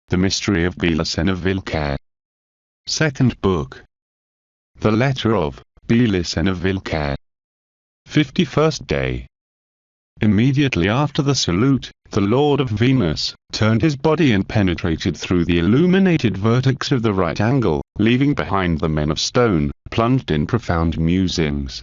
The Mystery of BELICENA VILLCA. Second Book. The Letter of BELICENA VILLCA. 51st Day. Immediately after the salute, the Lord of Venus turned his body and penetrated through the illuminated vertex of the right angle, leaving behind the men of stone, plunged in profound musings.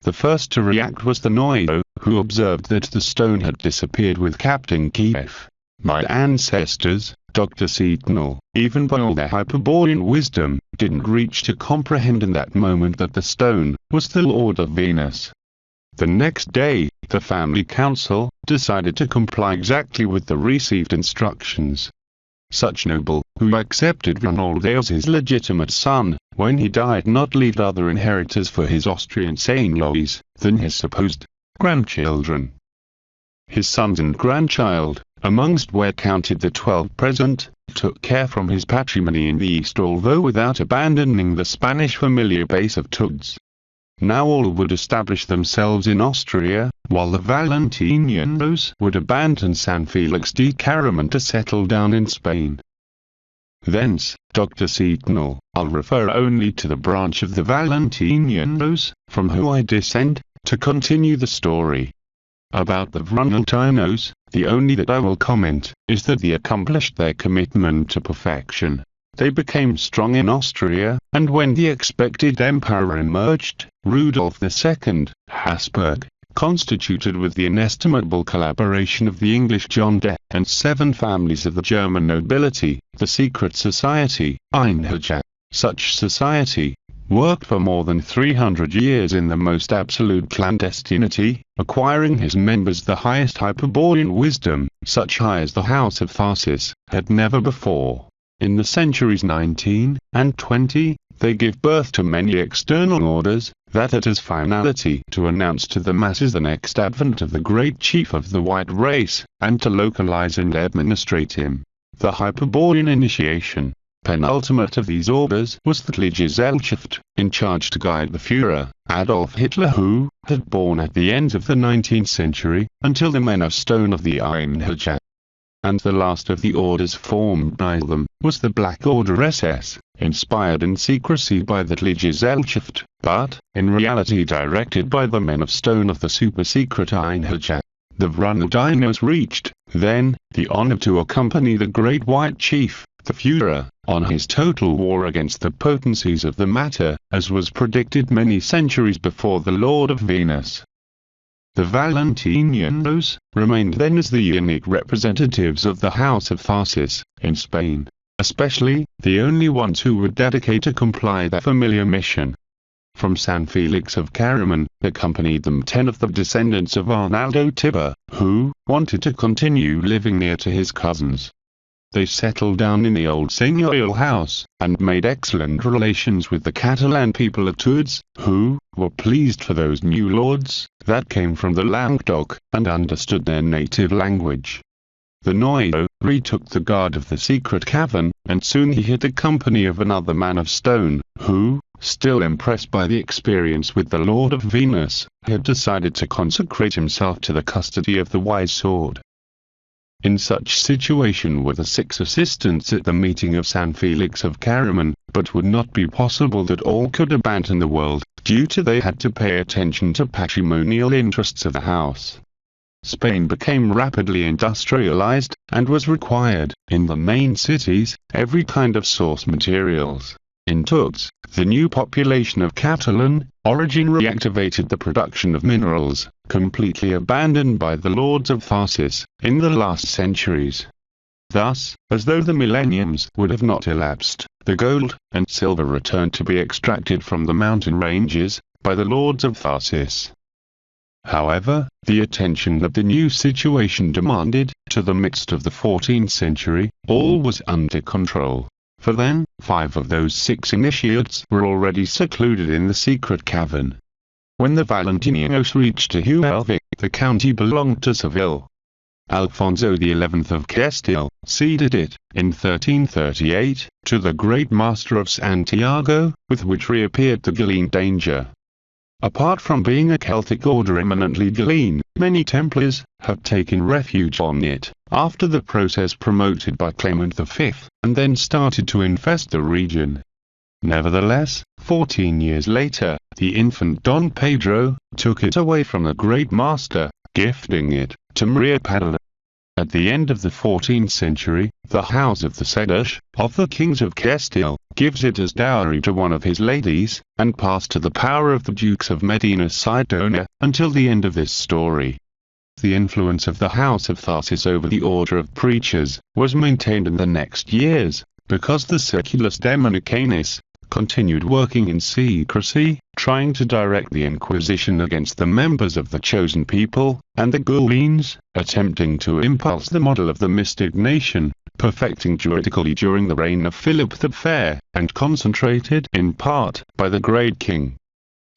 The first to react was the Noyo, who observed that the stone had disappeared with Captain Kiev. My ancestors, Dr. Sentinel, even by all their Hyperborean wisdom, didn't reach to comprehend in that moment that the stone was the Lord of Venus. The next day, the family council decided to comply exactly with the received instructions. Such noble, who accepted Ronald as his legitimate son, when he died not leave other inheritors for his Austrian in-laws than his supposed grandchildren. His sons and grandchild, amongst where counted the 12 present, took care from his patrimony in the East, although without abandoning the Spanish familiar base of Tugs. Now all would establish themselves in Austria, while the Valentinianos would abandon San Felix de Caraman to settle down in Spain. Thence, Dr. Sentinel, I'll refer only to the branch of the Valentinianos, from whom I descend, to continue the story. About the Valentinos, the only that I will comment, is that they accomplished their commitment to perfection. They became strong in Austria, and when the expected emperor emerged, Rudolf II, Habsburg, constituted with the inestimable collaboration of the English John de, and 7 families of the German nobility, the secret society, Einherjar. Such society worked for more than 300 years in the most absolute clandestinity, acquiring his members the highest Hyperborean wisdom, such high as the House of Farsis had never before. In the centuries 19 and 20, they give birth to many external orders, that had as finality to announce to the masses the next advent of the great chief of the white race, and to localize and administrate him. The Hyperborean initiation. Penultimate of these orders was the Gesellschaft, in charge to guide the Führer, Adolf Hitler, who had borne at the end of the 19th century, until the men of stone of the Einherjar. And the last of the orders formed by them was the Black Order SS, inspired in secrecy by the Gesellschaft, but, in reality directed by the men of stone of the super-secret Einherjar. The Valentinianos reached, then, the honor to accompany the great white chief, the Führer, on his total war against the potencies of the matter, as was predicted many centuries before the Lord of Venus. The Valentinianos remained then as the unique representatives of the House of Farsis, in Spain, especially the only ones who would dedicate to comply their familiar mission. From San Felix of Caraman, accompanied them 10 of the descendants of Arnaldo Tiber, who wanted to continue living near to his cousins. They settled down in the old seigneurial house, and made excellent relations with the Catalan people of Tours, who were pleased for those new lords that came from the Languedoc, and understood their native language. The Noyo retook the guard of the secret cavern, and soon he hid the company of another man of stone, who, still impressed by the experience with the Lord of Venus, had decided to consecrate himself to the custody of the wise sword. In such situation were the 6 assistants at the meeting of San Felix of Caraman, but would not be possible that all could abandon the world, due to they had to pay attention to patrimonial interests of the house. Spain became rapidly industrialized, and was required, in the main cities, every kind of source materials. In Tugs, the new population of Catalan origin reactivated the production of minerals, completely abandoned by the lords of Farsis, in the last centuries. Thus, as though the millenniums would have not elapsed, the gold and silver returned to be extracted from the mountain ranges, by the lords of Farsis. However, the attention that the new situation demanded, to the midst of the 14th century, all was under control. For then, 5 of those 6 initiates were already secluded in the secret cavern. When the Valentinianos reached Huelva, the county belonged to Seville. Alfonso XI of Castile ceded it, in 1338, to the great master of Santiago, with which reappeared the Galene danger. Apart from being a Celtic order eminently Galene, many Templars have taken refuge on it, after the process promoted by Clement V, and then started to infest the region. Nevertheless, 14 years later, the infant Don Pedro took it away from the great master, gifting it to Maria Padilla. At the end of the 14th century, the house of the Sedash, of the kings of Castile, gives it as dowry to one of his ladies, and passed to the power of the Dukes of Medina Sidonia, until the end of this story. The influence of the House of Tharsis over the order of preachers was maintained in the next years, because the Circulus Dominicanis continued working in secrecy, trying to direct the Inquisition against the members of the chosen people, and the Gauleans, attempting to impulse the model of the mystic nation, perfecting juridically during the reign of Philip the Fair, and concentrated in part by the great king.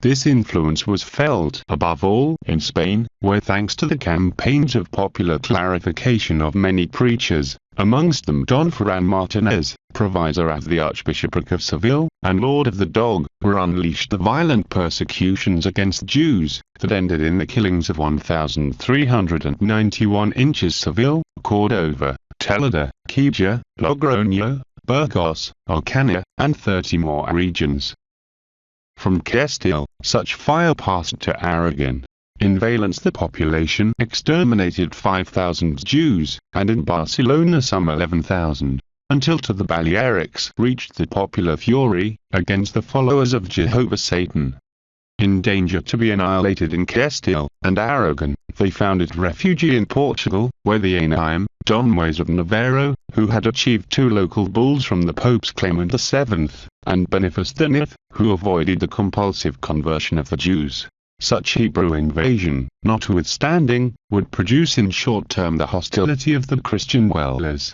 This influence was felt above all in Spain, where thanks to the campaigns of popular clarification of many preachers, amongst them Don Ferran Martinez, provisor of the Archbishopric of Seville, and Lord of the Dog, were unleashed the violent persecutions against Jews, that ended in the killings of 1,391 in Seville, Cordova, Tellada, Quibdó, Logroño, Burgos, Ocana, and 30 more regions. From Castile, such fire passed to Aragon. In Valence the population exterminated 5,000 Jews, and in Barcelona some 11,000, until to the Balearics reached the popular fury against the followers of Jehovah Satan. In danger to be annihilated in Castile and Aragon, they founded refuge in Portugal, where the Anime, Don Juan of Navarro, who had achieved 2 local bulls from the popes Clement VII and Boniface IX, who avoided the compulsive conversion of the Jews. Such Hebrew invasion, notwithstanding, would produce in short term the hostility of the Christian dwellers.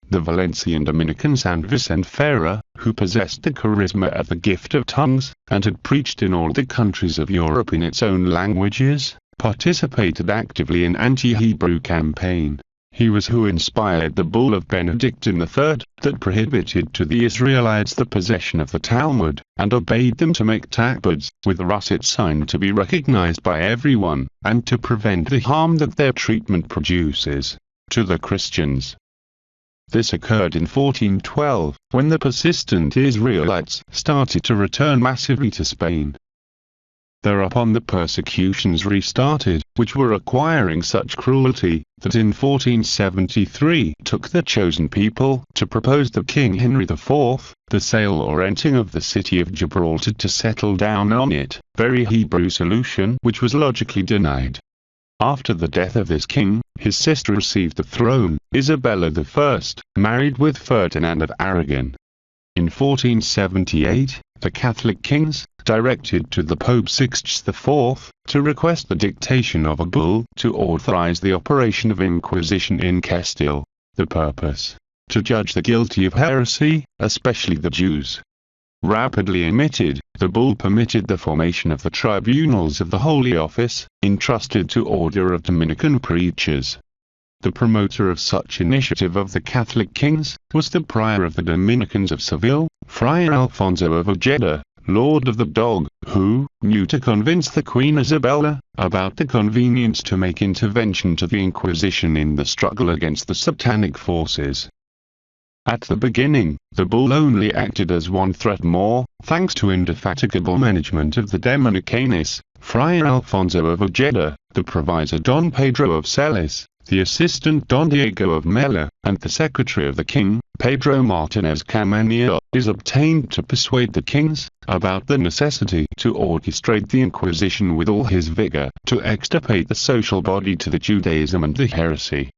The Valencian Dominican San Vicente Ferrer, who possessed the charisma of the gift of tongues, and had preached in all the countries of Europe in its own languages, participated actively in anti-Hebrew campaign. He was who inspired the bull of Benedict III, that prohibited to the Israelites the possession of the Talmud, and obeyed them to make tabards, with the russet sign to be recognized by everyone, and to prevent the harm that their treatment produces to the Christians. This occurred in 1412, when the persistent Israelites started to return massively to Spain. Thereupon the persecutions restarted, which were acquiring such cruelty, that in 1473 took the chosen people to propose to King Henry IV, the sale or renting of the city of Gibraltar to settle down on it, very Hebrew solution which was logically denied. After the death of this king, his sister received the throne, Isabella I, married with Ferdinand of Aragon. In 1478, the Catholic kings directed to the Pope Sixtus IV to request the dictation of a bull to authorize the operation of Inquisition in Castile, the purpose to judge the guilty of heresy, especially the Jews. Rapidly emitted, the bull permitted the formation of the tribunals of the Holy Office, entrusted to order of Dominican preachers. The promoter of such initiative of the Catholic kings was the prior of the Dominicans of Seville, Friar Alfonso of Ojeda, Lord of the Dog, who knew to convince the Queen Isabella about the convenience to make intervention to the Inquisition in the struggle against the satanic forces. At the beginning, the bull only acted as one threat more, thanks to indefatigable management of the Dominicanis, Friar Alfonso of Ojeda, the provisor Don Pedro of Celis, the assistant Don Diego of Mela, and the secretary of the king, Pedro Martinez Camanillo, is obtained to persuade the kings about the necessity to orchestrate the Inquisition with all his vigor, to extirpate the social body to the Judaism and the heresy.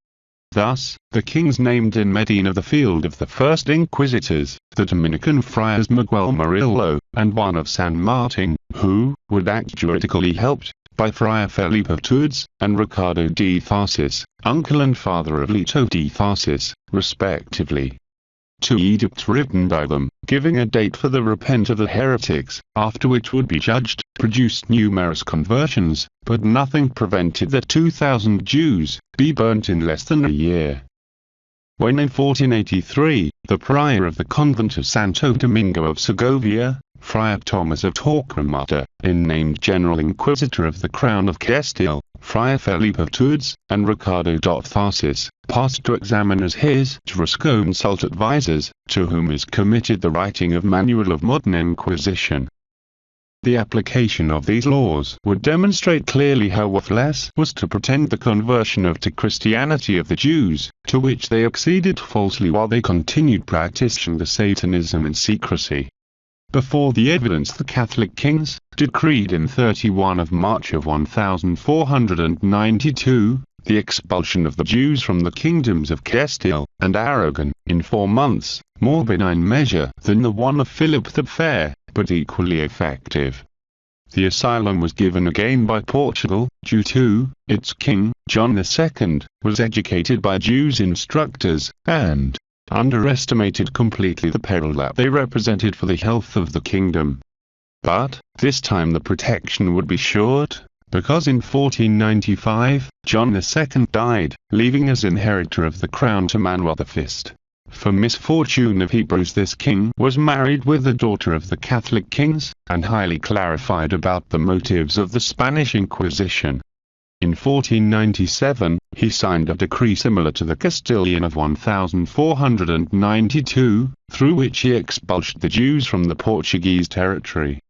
Thus, the kings named in Medina the field of the first inquisitors, the Dominican friars Miguel Murillo, and one of San Martin, who would act juridically helped by Friar Felipe of Tours, and Ricardo de Tharsis, uncle and father of Leto de Tharsis, respectively. 2 edicts written by them, giving a date for the repent of the heretics, after which would be judged, produced numerous conversions, but nothing prevented the 2,000 Jews be burnt in less than a year. When in 1483, the prior of the convent of Santo Domingo of Segovia, Friar Thomas of Torquemada, named General Inquisitor of the Crown of Castile, Friar Felipe of Tours, and Ricardo Tharsis, passed to examine as his jurisconsult advisors, to whom is committed the writing of Manual of Modern Inquisition. The application of these laws would demonstrate clearly how worthless was to pretend the conversion to Christianity of the Jews, to which they acceded falsely while they continued practicing the Satanism in secrecy. Before the evidence the Catholic kings decreed in 31 of March of 1492, the expulsion of the Jews from the kingdoms of Castile and Aragon, in 4 months, more benign measure than the one of Philip the Fair, but equally effective. The asylum was given again by Portugal, due to its king, John II, was educated by Jews instructors, and underestimated completely the peril that they represented for the health of the kingdom. But, this time the protection would be short, because in 1495, John II died, leaving as inheritor of the crown to Manuel V. For misfortune of Hebrews this king was married with the daughter of the Catholic kings, and highly clarified about the motives of the Spanish Inquisition. In 1497, he signed a decree similar to the Castilian of 1492, through which he expulsed the Jews from the Portuguese territory.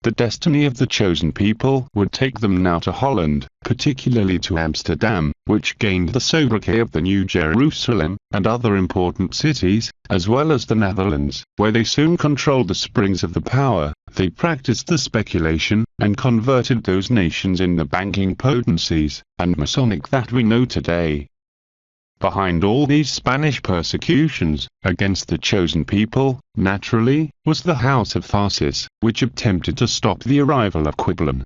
The destiny of the chosen people would take them now to Holland, particularly to Amsterdam, which gained the sobriquet of the New Jerusalem, and other important cities, as well as the Netherlands, where they soon controlled the springs of the power. They practiced the speculation, and converted those nations in the banking potencies, and Masonic that we know today. Behind all these Spanish persecutions against the chosen people, naturally, was the House of Tharsis, which attempted to stop the arrival of Quiblin.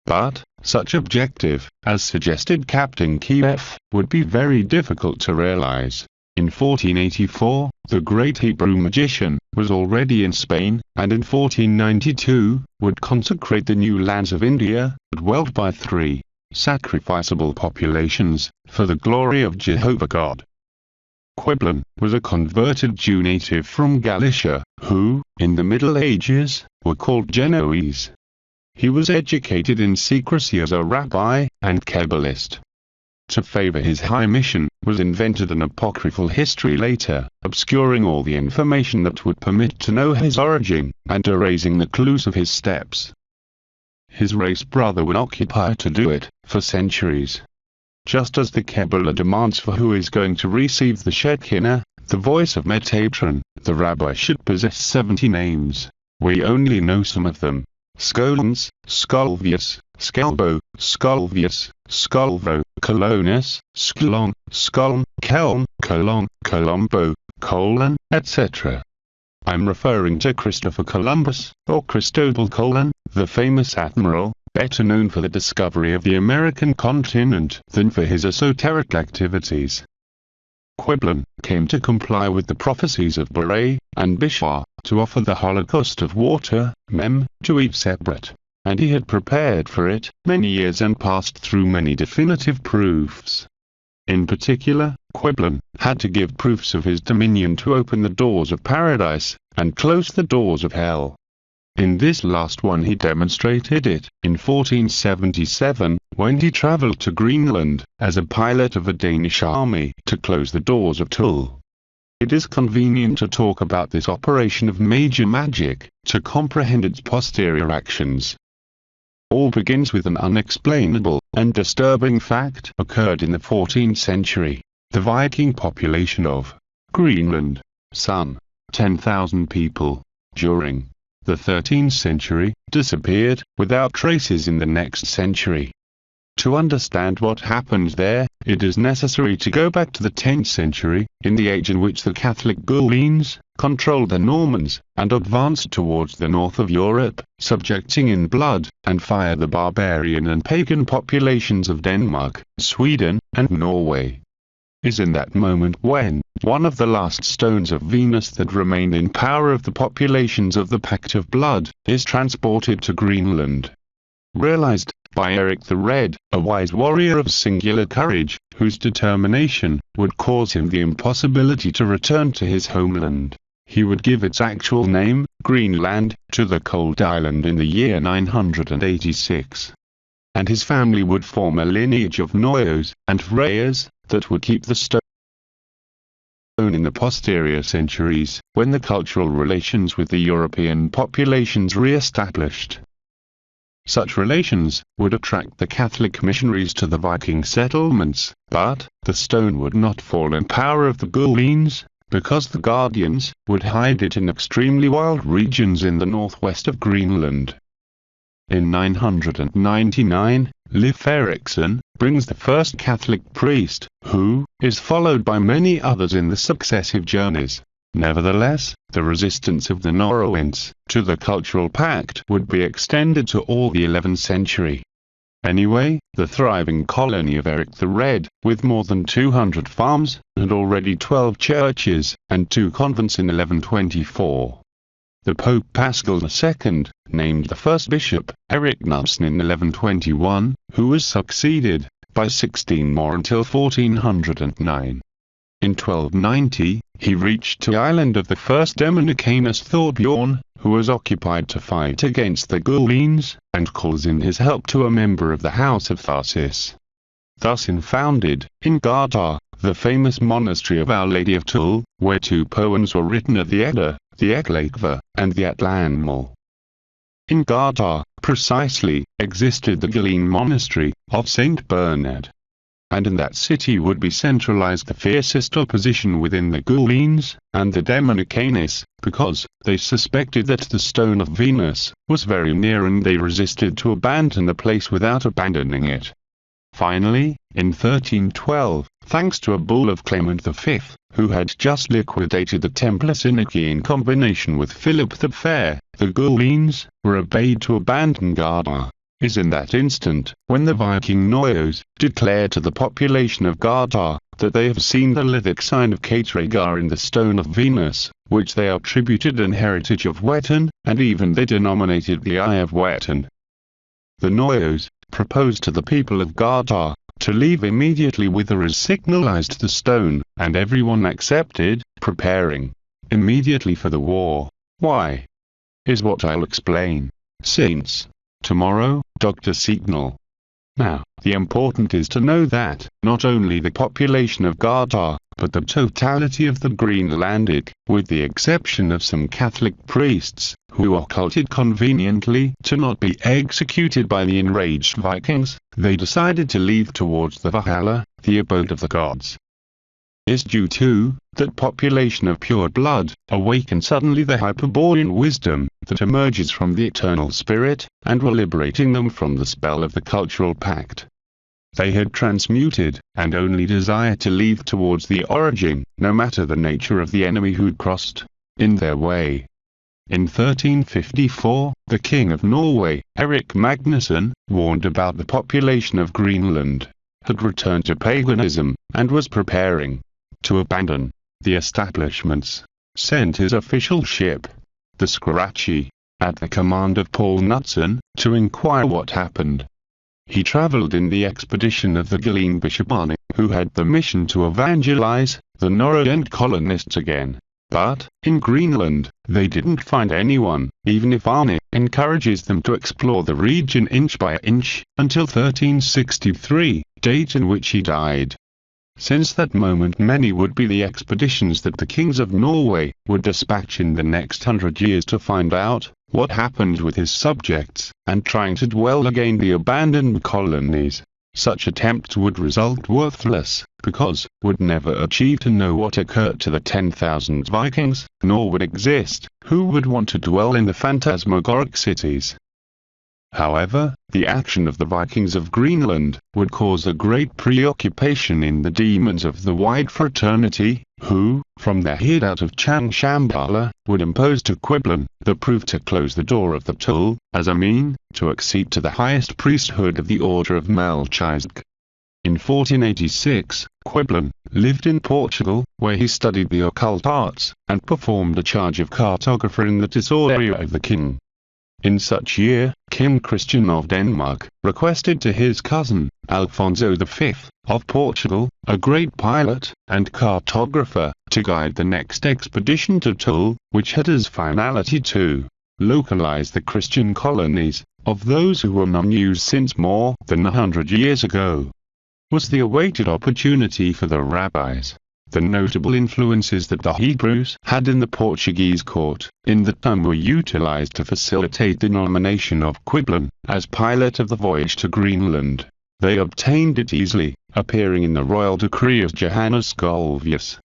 But, such objective, as suggested Captain Kiev, would be very difficult to realize. In 1484, the great Hebrew magician was already in Spain, and in 1492, would consecrate the new lands of India, dwelt by 3 sacrificable populations, for the glory of Jehovah God. Quiblin was a converted Jew native from Galicia, who, in the Middle Ages, were called Genoese. He was educated in secrecy as a rabbi and Kabbalist. To favor his high mission, was invented an apocryphal history later, obscuring all the information that would permit to know his origin, and erasing the clues of his steps. His race brother would occupy to do it, for centuries. Just as the Kabbalah demands for who is going to receive the Shekinah, the voice of Metatron, the rabbi should possess 70 names. We only know some of them. Scolans, Scolvius, Skelbo, Scolvius, Scolvo, Colonus, Sklon, Skolm, Kelm, Colon, Colombo, Colon, etc. I'm referring to Christopher Columbus, or Cristobal Colon, the famous admiral, better known for the discovery of the American continent than for his esoteric activities. Quiblin came to comply with the prophecies of Beret and Bishar, to offer the Holocaust of water, Mem, to each separate, and he had prepared for it many years and passed through many definitive proofs. In particular, Quiblin had to give proofs of his dominion to open the doors of paradise, and close the doors of hell. In this last one he demonstrated it, in 1477, when he travelled to Greenland, as a pilot of a Danish army, to close the doors of Tulle. It is convenient to talk about this operation of major magic, to comprehend its posterior actions. All begins with an unexplainable and disturbing fact occurred in the 14th century. The Viking population of Greenland, some 10,000 people, during the 13th century, disappeared without traces in the next century. To understand what happened there, it is necessary to go back to the 10th century, in the age in which the Catholic Gauleans controlled the Normans, and advanced towards the north of Europe, subjecting in blood and fire the barbarian and pagan populations of Denmark, Sweden, and Norway. Is in that moment when one of the last stones of Venus that remained in power of the populations of the Pact of Blood is transported to Greenland. Realized by Eric the Red, a wise warrior of singular courage, whose determination would cause him the impossibility to return to his homeland. He would give its actual name, Greenland, to the cold island in the year 986. and his family would form a lineage of Noyos and Reyes that would keep the stone in the posterior centuries, when the cultural relations with the European populations re-established. Such relations would attract the Catholic missionaries to the Viking settlements, but the stone would not fall in power of the Gullines, because the Guardians would hide it in extremely wild regions in the northwest of Greenland. In 999, Leif Erikson brings the first Catholic priest, who is followed by many others in the successive journeys. Nevertheless, the resistance of the Norrowians to the cultural pact would be extended to all the 11th century. Anyway, the thriving colony of Eric the Red, with more than 200 farms, had already 12 churches, and 2 convents in 1124. The Pope Paschal II named the first bishop, Eric Knudsen, in 1121, who was succeeded by 16 more until 1409. In 1290, he reached the island of the first Dominicanus Thorbjorn, who was occupied to fight against the Gullines, and calls in his help to a member of the House of Tharsis. Thus founded, in Gardar, the famous monastery of Our Lady of Tull, where 2 poems were written of the Edda, the Eglakva, and the Atlanmal. In Gardar, precisely, existed the Gulline monastery of St. Bernard. And in that city would be centralized the fiercest opposition within the Gullines and the Dominicanis, because they suspected that the Stone of Venus was very near, and they resisted to abandon the place without abandoning it. Finally, in 1312, thanks to a bull of Clement V, who had just liquidated the Templar Synagogue in combination with Philip the Fair, the Gullines were obeyed to abandon Gardar. Is in that instant, when the Viking Noyos declared to the population of Gardar that they have seen the lithic sign of Katregar in the Stone of Venus, which they attributed an heritage of Wettin, and even they denominated the Eye of Wettin. The Noyos proposed to the people of Gardar to leave immediately whither as signalized the stone, and everyone accepted, preparing immediately for the war. Why? Is what I'll explain. Since tomorrow, Dr. Signal. Now, the important is to know that, not only the population of Gardar, but the totality of the Greenlandic, with the exception of some Catholic priests, who occulted conveniently to not be executed by the enraged Vikings, they decided to leave towards the Valhalla, the abode of the gods. Is due to that population of pure blood, awaken suddenly the Hyperborean wisdom that emerges from the eternal spirit, and were liberating them from the spell of the cultural pact. They had transmuted, and only desired to leave towards the origin, no matter the nature of the enemy who'd crossed in their way. In 1354, the King of Norway, Erik Magnusson, warned about the population of Greenland, had returned to paganism, and was preparing to abandon the establishments, sent his official ship, the Scratchy, at the command of Paul Knudsen, to inquire what happened. He traveled in the expedition of the Gulline Bishop Arne, who had the mission to evangelize the Norrönd colonists again. But, in Greenland, they didn't find anyone, even if Arne encourages them to explore the region inch by inch, until 1363, date in which he died. Since that moment many would be the expeditions that the kings of Norway would dispatch in the next 100 years to find out what happened with his subjects, and trying to dwell again the abandoned colonies. Such attempts would result worthless, because would never achieve to know what occurred to the 10,000 Vikings, nor would exist who would want to dwell in the phantasmagoric cities. However, the action of the Vikings of Greenland would cause a great preoccupation in the demons of the White Fraternity, who, from their hideout of Changshambala, would impose to Quiblin the proof to close the door of the Tull, as a mean to accede to the highest priesthood of the Order of Melchizedek. In 1486, Quiblin lived in Portugal, where he studied the occult arts, and performed a charge of cartographer in the tesoreria of the king. In such year, King Christian of Denmark requested to his cousin, Alfonso V, of Portugal, a great pilot and cartographer, to guide the next expedition to Tull, which had as finality to localize the Christian colonies of those who were non-Jews since more than 100 years ago, was the awaited opportunity for the rabbis. The notable influences that the Hebrews had in the Portuguese court in the time were utilized to facilitate the nomination of Quiblin as pilot of the voyage to Greenland. They obtained it easily, appearing in the royal decree as Johannes Scolvius.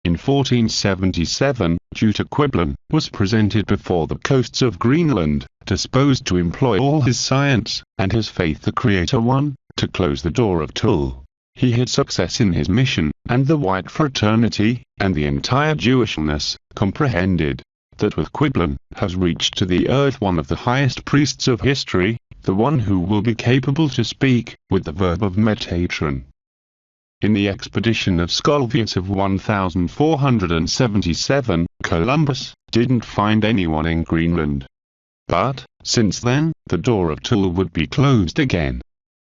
In 1477, due to Quiblin was presented before the coasts of Greenland, disposed to employ all his science and his faith the Creator One, to close the door of Tull. He had success in his mission, and the white fraternity, and the entire Jewishness, comprehended that with Quiblin has reached to the earth one of the highest priests of history, the one who will be capable to speak with the verb of metatron. In the expedition of Scolvius of 1477, Columbus didn't find anyone in Greenland. But, since then, the door of Tull would be closed again.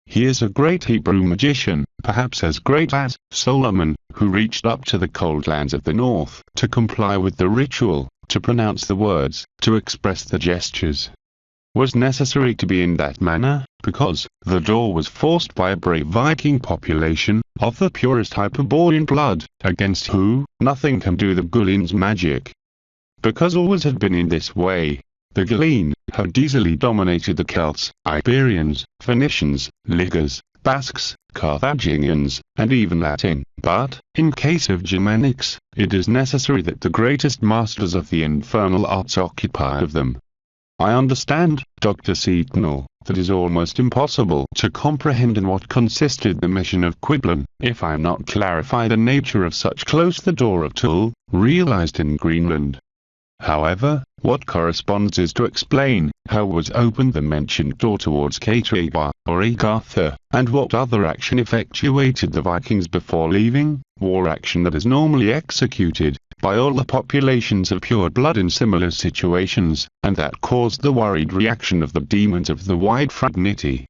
He is a great Hebrew magician, perhaps as great as Solomon, who reached up to the cold lands of the north to comply with the ritual, to pronounce the words, to express the gestures. Was necessary to be in that manner, because the door was forced by a brave Viking population of the purest Hyperborean blood, against who nothing can do the Gulin's magic. Because always had been in this way, the Gulin had easily dominated the Celts, Iberians, Phoenicians, Ligurs, Basques, Carthaginians, and even Latin. But, in case of Germanics, it is necessary that the greatest masters of the infernal arts occupy of them. I understand, Dr. Setonal, that it is almost impossible to comprehend in what consisted the mission of Quiblin, if I not clarify the nature of such close the door of Tull, realized in Greenland. However, what corresponds is to explain how was opened the mentioned door towards Catawba, or Agartha, and what other action effectuated the Vikings before leaving, war action that is normally executed by all the populations of pure blood in similar situations, and that caused the worried reaction of the demons of the wide fraternity.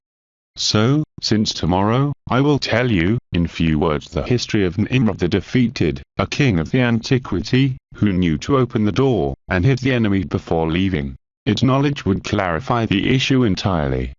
So, since tomorrow, I will tell you, in few words, the history of Nimrod the defeated, a king of the antiquity, who knew to open the door, and hit the enemy before leaving. Its knowledge would clarify the issue entirely.